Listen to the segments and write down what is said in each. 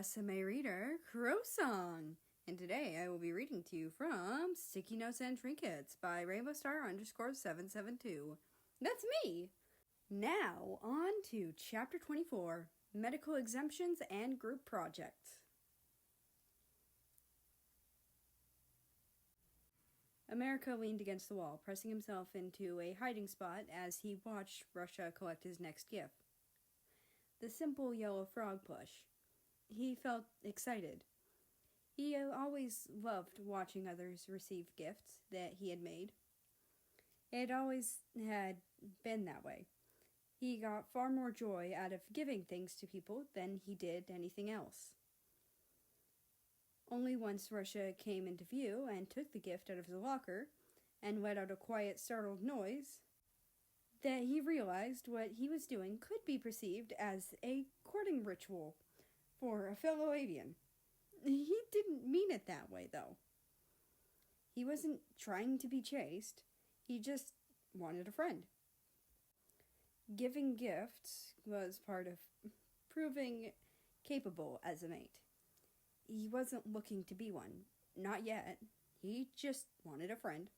Rusame reader, Crowsong, and today I will be reading to you from Sticky Notes and Trinkets by RainbowStar_772. That's me! Now, on to Chapter 24, Medical Exemptions and Group Projects. America leaned against the wall, pressing himself into a hiding spot as he watched Russia collect his next gift. The simple yellow frog plush. He felt excited. He always loved watching others receive gifts that he had made. It always had been that way. He got far more joy out of giving things to people than he did anything else. Only once Russia came into view and took the gift out of his locker and let out a quiet, startled noise, that he realized what he was doing could be perceived as a courting ritual for a fellow avian. He didn't mean it that way, though. He wasn't trying to be chaste. He just wanted a friend. Giving gifts was part of proving capable as a mate. He wasn't looking to be one. Not yet. He just wanted a friend.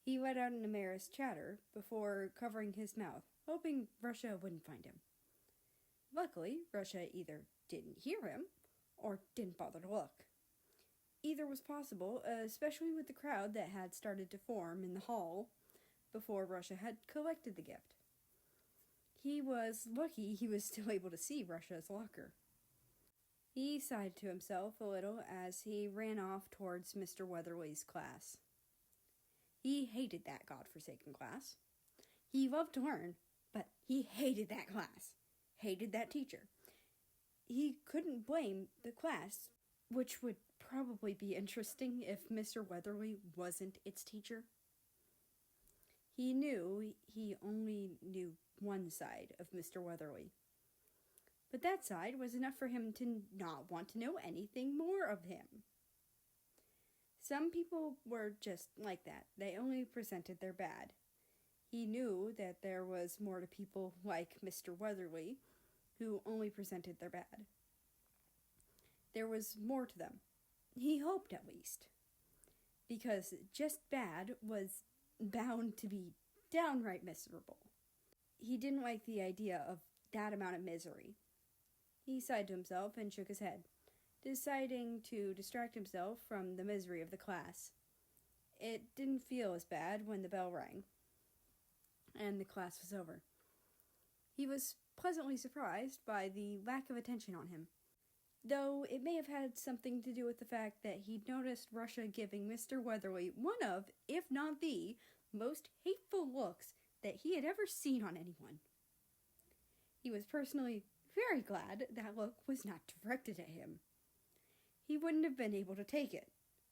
He let out an embarrassed chatter before covering his mouth, hoping Russia wouldn't find him. Luckily, Russia either didn't hear him or didn't bother to look. Either was possible, especially with the crowd that had started to form in the hall before Russia had collected the gift. He was lucky he was still able to see Russia's locker. He sighed to himself a little as he ran off towards Mr. Weatherly's class. He hated that godforsaken class. He loved to learn, but he hated that class. Hated that teacher. He couldn't blame the class, which would probably be interesting if Mr. Weatherly wasn't its teacher. He knew he only knew one side of Mr. Weatherly. But that side was enough for him to not want to know anything more of him. Some people were just like that. They only presented their bad. He knew that there was more to people like Mr. Weatherly, who only presented their bad. There was more to them. He hoped, at least. Because just bad was bound to be downright miserable. He didn't like the idea of that amount of misery. He sighed to himself and shook his head, deciding to distract himself from the misery of the class. It didn't feel as bad when the bell rang, and the class was over. He was pleasantly surprised by the lack of attention on him, though it may have had something to do with the fact that he'd noticed Russia giving Mr. Weatherly one of, if not the, most hateful looks that he had ever seen on anyone. He was personally very glad that look was not directed at him. He wouldn't have been able to take it.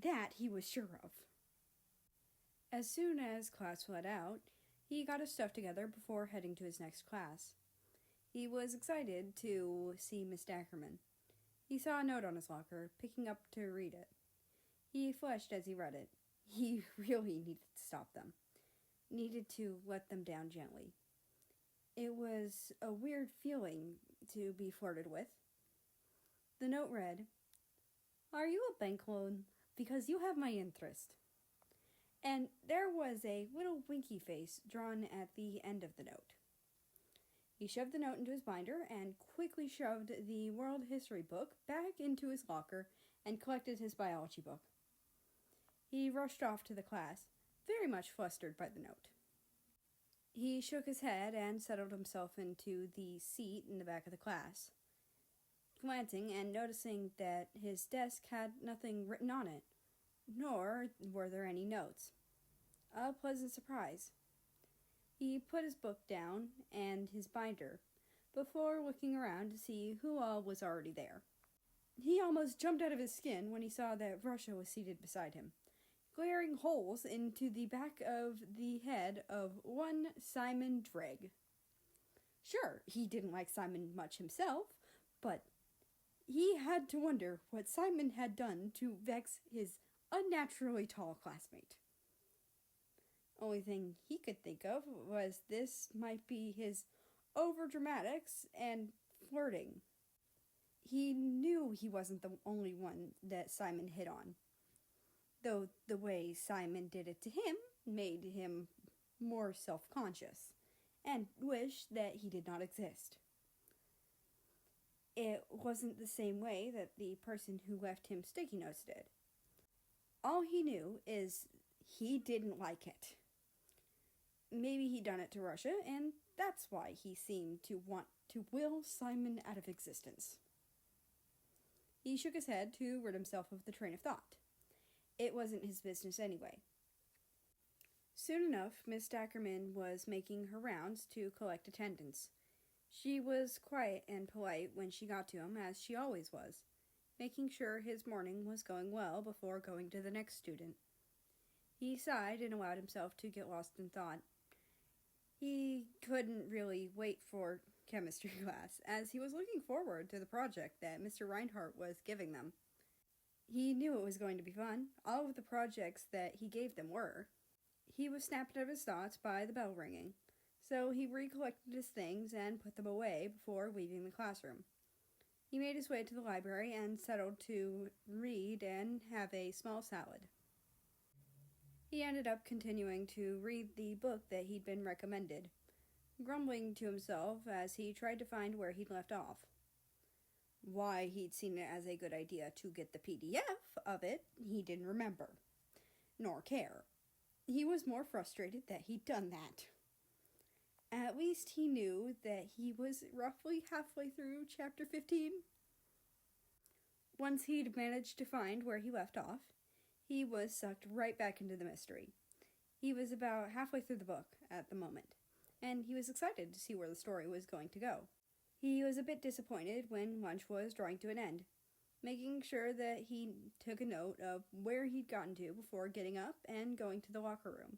That he was sure of. As soon as class let out, he got his stuff together before heading to his next class. He was excited to see Miss Ackerman. He saw a note on his locker, picking up to read it. He flushed as he read it. He really needed to stop them. Needed to let them down gently. It was a weird feeling to be flirted with. The note read, "Are you a bank loan? Because you have my interest." And there was a little winky face drawn at the end of the note. He shoved the note into his binder and quickly shoved the world history book back into his locker and collected his biology book. He rushed off to the class, very much flustered by the note. He shook his head and settled himself into the seat in the back of the class, glancing and noticing that his desk had nothing written on it, nor were there any notes. A pleasant surprise. He put his book down and his binder before looking around to see who all was already there. He almost jumped out of his skin when he saw that Russia was seated beside him, glaring holes into the back of the head of one Simon Dreg. Sure, he didn't like Simon much himself, but he had to wonder what Simon had done to vex his unnaturally tall classmate. Only thing he could think of was this might be his overdramatics and flirting. He knew he wasn't the only one that Simon hit on, though the way Simon did it to him made him more self-conscious and wished that he did not exist. It wasn't the same way that the person who left him sticky notes did. All he knew is he didn't like it. Maybe he'd done it to Russia, and that's why he seemed to want to will Simon out of existence. He shook his head to rid himself of the train of thought. It wasn't his business anyway. Soon enough, Miss Dackerman was making her rounds to collect attendance. She was quiet and polite when she got to him, as she always was, making sure his morning was going well before going to the next student. He sighed and allowed himself to get lost in thought. He couldn't really wait for chemistry class, as he was looking forward to the project that Mr. Reinhardt was giving them. He knew it was going to be fun. All of the projects that he gave them were. He was snapped out of his thoughts by the bell ringing, so he recollected his things and put them away before leaving the classroom. He made his way to the library and settled to read and have a small salad. He ended up continuing to read the book that he'd been recommended, grumbling to himself as he tried to find where he'd left off. Why he'd seen it as a good idea to get the PDF of it, he didn't remember, nor care. He was more frustrated that he'd done that. At least he knew that he was roughly halfway through chapter 15. Once he'd managed to find where he left off, he was sucked right back into the mystery. He was about halfway through the book at the moment, and he was excited to see where the story was going to go. He was a bit disappointed when lunch was drawing to an end, making sure that he took a note of where he'd gotten to before getting up and going to the locker room.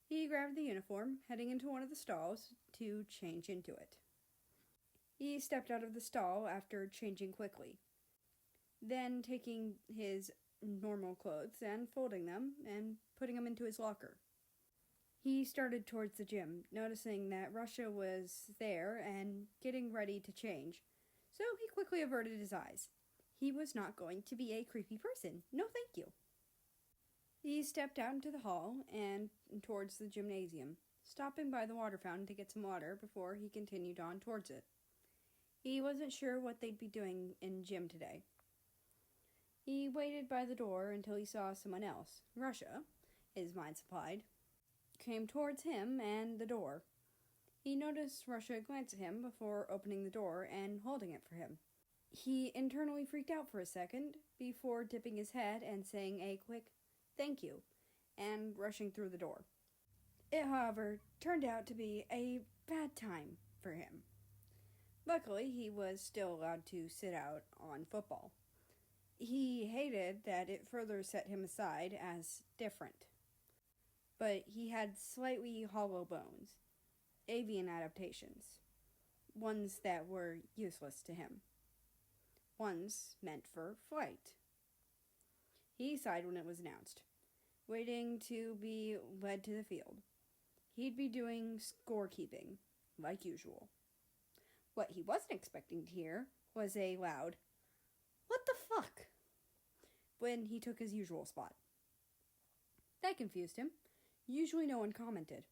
He grabbed the uniform, heading into one of the stalls to change into it. He stepped out of the stall after changing quickly, then taking his normal clothes and folding them and putting them into his locker. He started towards the gym, noticing that Russia was there and getting ready to change, so he quickly averted his eyes. He was not going to be a creepy person. No, thank you. He stepped out into the hall and towards the gymnasium, stopping by the water fountain to get some water before he continued on towards it. He wasn't sure what they'd be doing in gym today. He waited by the door until he saw someone else. Russia, his mind supplied, came towards him and the door. He noticed Russia glance at him before opening the door and holding it for him. He internally freaked out for a second before dipping his head and saying a quick "thank you" and rushing through the door. It, however, turned out to be a bad time for him. Luckily, he was still allowed to sit out on football. He hated that it further set him aside as different. But he had slightly hollow bones, avian adaptations, ones that were useless to him, ones meant for flight. He sighed when it was announced, waiting to be led to the field. He'd be doing scorekeeping, like usual. What he wasn't expecting to hear was a loud, "What the fuck?" when he took his usual spot. That confused him. Usually no one commented.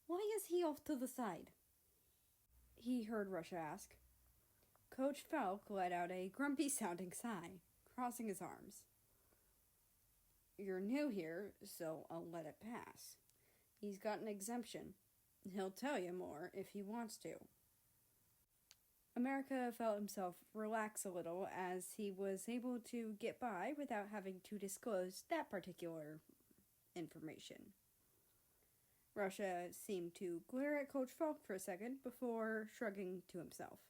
"Why is he off to the side?" he heard Russia ask. Coach Falk let out a grumpy-sounding sigh, crossing his arms. "You're new here, so I'll let it pass. He's got an exemption. He'll tell you more if he wants to." America felt himself relax a little as he was able to get by without having to disclose that particular information. Russia seemed to glare at Coach Falk for a second before shrugging to himself.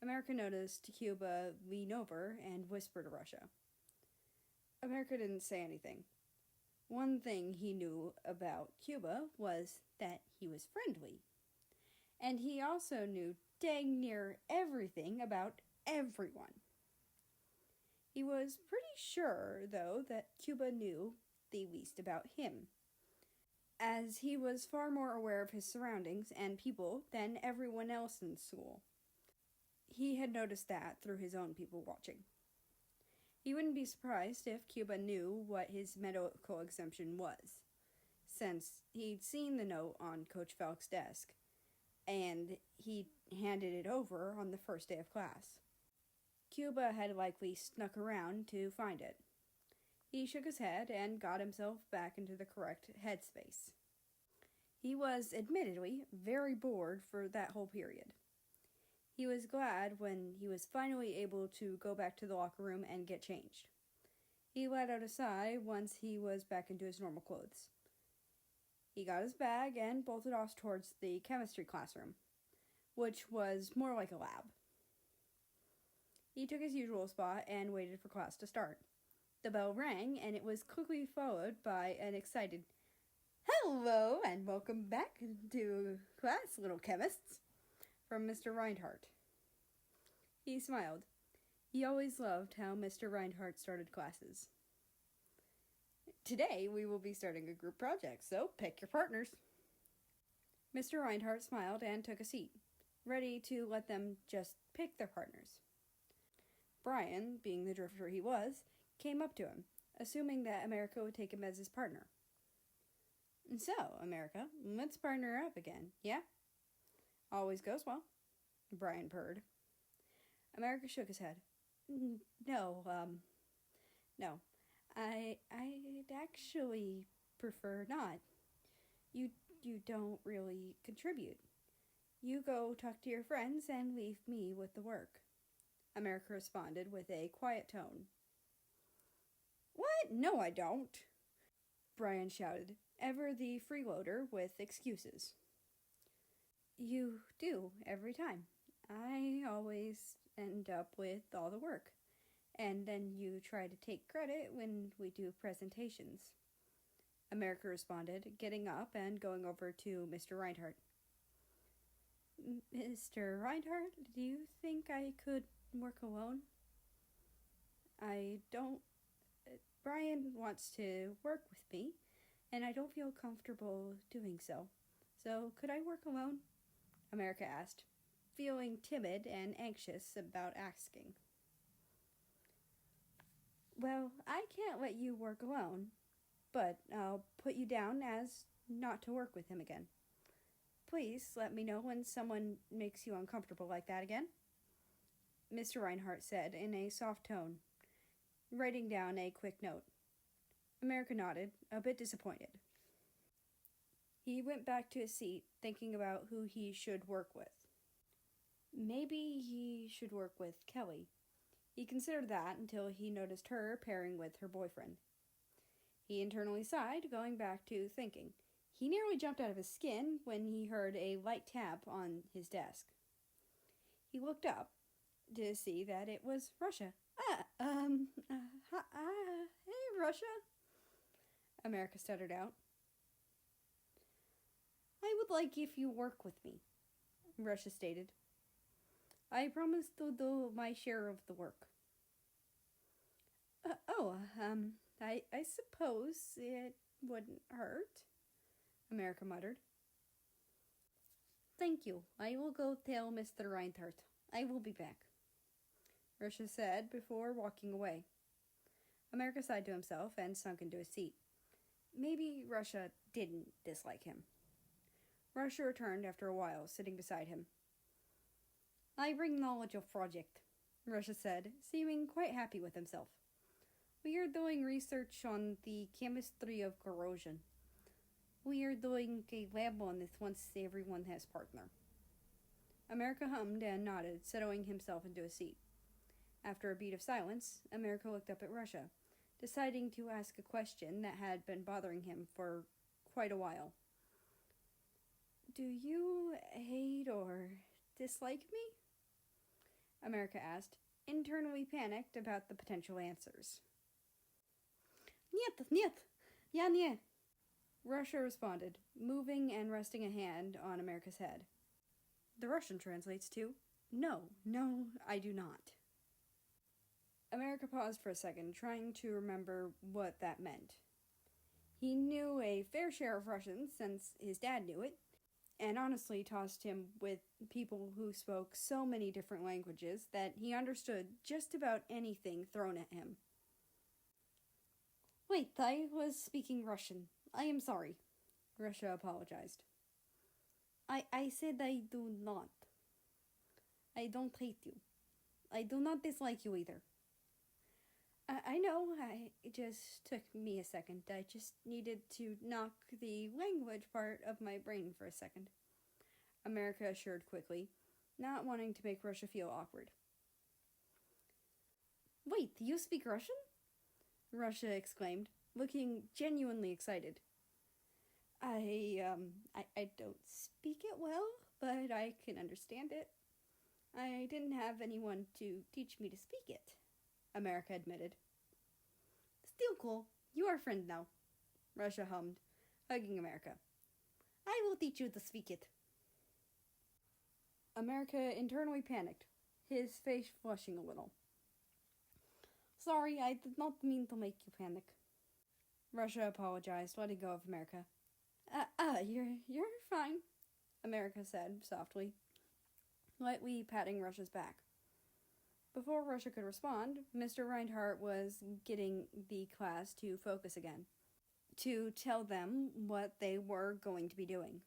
America noticed Cuba lean over and whisper to Russia. America didn't say anything. One thing he knew about Cuba was that he was friendly. And he also knew dang near everything about everyone. He was pretty sure, though, that Cuba knew the least about him, as he was far more aware of his surroundings and people than everyone else in school. He had noticed that through his own people watching. He wouldn't be surprised if Cuba knew what his medical exemption was, since he'd seen the note on Coach Falk's desk, and he handed it over on the first day of class. Cuba had likely snuck around to find it. He shook his head and got himself back into the correct headspace. He was admittedly very bored for that whole period. He was glad when he was finally able to go back to the locker room and get changed. He let out a sigh once he was back into his normal clothes. He got his bag and bolted off towards the chemistry classroom, which was more like a lab. He took his usual spot and waited for class to start. The bell rang, and it was quickly followed by an excited, "Hello, and welcome back to class, little chemists," from Mr. Reinhardt. He smiled. He always loved how Mr. Reinhardt started classes. "Today we will be starting a group project, so pick your partners." Mr. Reinhardt smiled and took a seat, ready to let them just pick their partners. Brian, being the drifter he was, came up to him, assuming that America would take him as his partner. "So, America, let's partner up again, yeah?" "Always goes well," Brian purred. America shook his head. No. I'd actually prefer not. You don't really contribute. You go talk to your friends and leave me with the work," America responded with a quiet tone. "What? No, I don't," Brian shouted, ever the freeloader with excuses. "You do, every time. I always end up with all the work, and then you try to take credit when we do presentations," America responded, getting up and going over to Mr. Reinhardt. "Mr. Reinhardt, do you think I could work alone?" "I don't. Brian wants to work with me, and I don't feel comfortable doing so. So could I work alone?" America asked, feeling timid and anxious about asking. "Well, I can't let you work alone, but I'll put you down as not to work with him again. Please let me know when someone makes you uncomfortable like that again," Mr. Reinhardt said in a soft tone, writing down a quick note. America nodded, a bit disappointed. He went back to his seat, thinking about who he should work with. Maybe he should work with Kelly. He considered that until he noticed her pairing with her boyfriend. He internally sighed, going back to thinking. He nearly jumped out of his skin when he heard a light tap on his desk. He looked up to see that it was Russia. Hey, Russia," America stuttered out. "I would like if you work with me," Russia stated. "I promise to do my share of the work." I suppose it wouldn't hurt," America muttered. "Thank you. I will go tell Mr. Reinhardt. I will be back," Russia said before walking away. America sighed to himself and sunk into his seat. Maybe Russia didn't dislike him. Russia returned after a while, sitting beside him. "I bring knowledge of project," Russia said, seeming quite happy with himself. "We are doing research on the chemistry of corrosion. We are doing a lab on this once everyone has partner." America hummed and nodded, settling himself into a seat. After a beat of silence, America looked up at Russia, deciding to ask a question that had been bothering him for quite a while. "Do you hate or dislike me?" America asked, internally panicked about the potential answers. Нет, я не," Russia responded, moving and resting a hand on America's head. The Russian translates to, No, I do not." America paused for a second, trying to remember what that meant. He knew a fair share of Russian since his dad knew it, and honestly tossed him with people who spoke so many different languages that he understood just about anything thrown at him. Wait, I was speaking Russian. I am sorry. Russia apologized. I said I do not. I don't hate you. I do not dislike you either. I know, it just took me a second. I just needed to knock the language part of my brain for a second. America assured quickly, not wanting to make Russia feel awkward. Wait, you speak Russian? Russia exclaimed, looking genuinely excited. I don't speak it well, but I can understand it. I didn't have anyone to teach me to speak it, America admitted. Still cool. You are a friend now, Russia hummed, hugging America. I will teach you to speak it. America internally panicked, his face flushing a little. Sorry, I did not mean to make you panic. Russia apologized, letting go of America. You're fine, America said softly, lightly patting Russia's back. Before Russia could respond, Mr. Reinhardt was getting the class to focus again, to tell them what they were going to be doing.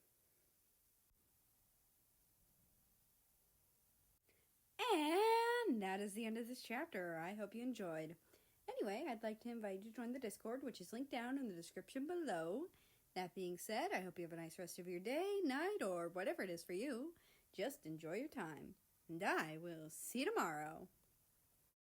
And that is the end of this chapter. I hope you enjoyed. Anyway, I'd like to invite you to join the Discord, which is linked down in the description below. That being said, I hope you have a nice rest of your day, night, or whatever it is for you. Just enjoy your time. And I will see you tomorrow.